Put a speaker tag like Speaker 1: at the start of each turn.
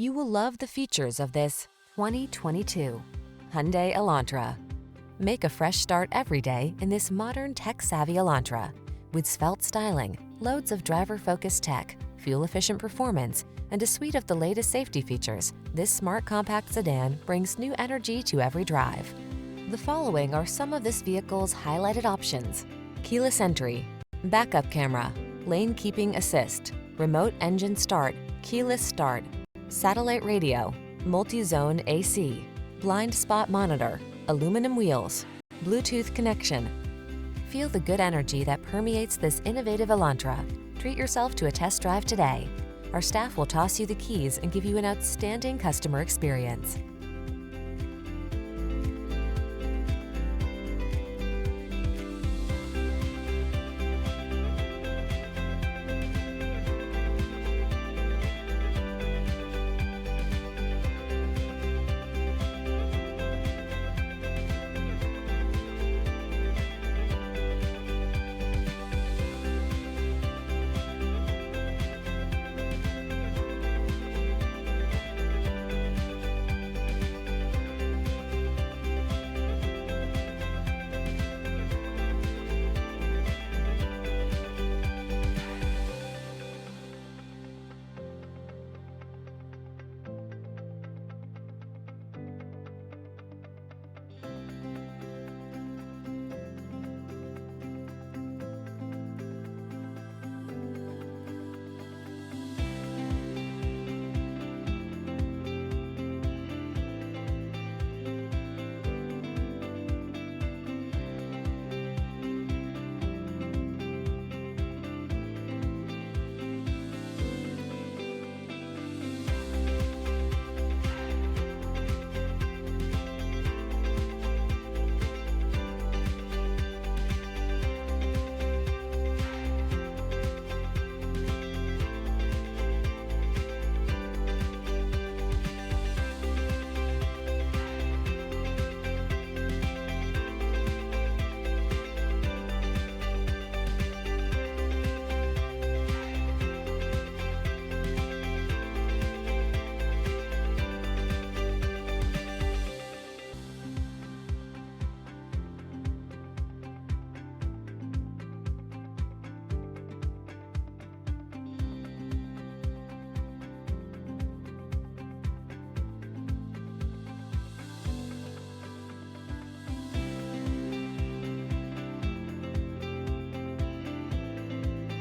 Speaker 1: You will love the features of this 2022 Hyundai Elantra. Make a fresh start every day in this modern tech-savvy Elantra. With svelte styling, loads of driver-focused tech, fuel-efficient performance, and a suite of the latest safety features, this smart compact sedan brings new energy to every drive. The following are some of this vehicle's highlighted options: keyless entry, backup camera, lane keeping assist, remote engine start, keyless start, satellite radio, multi-zone AC, blind spot monitor, aluminum wheels, Bluetooth connection. Feel the good energy that permeates this innovative Elantra. Treat yourself to a test drive today. Our staff will toss you the keys and give you an outstanding customer experience.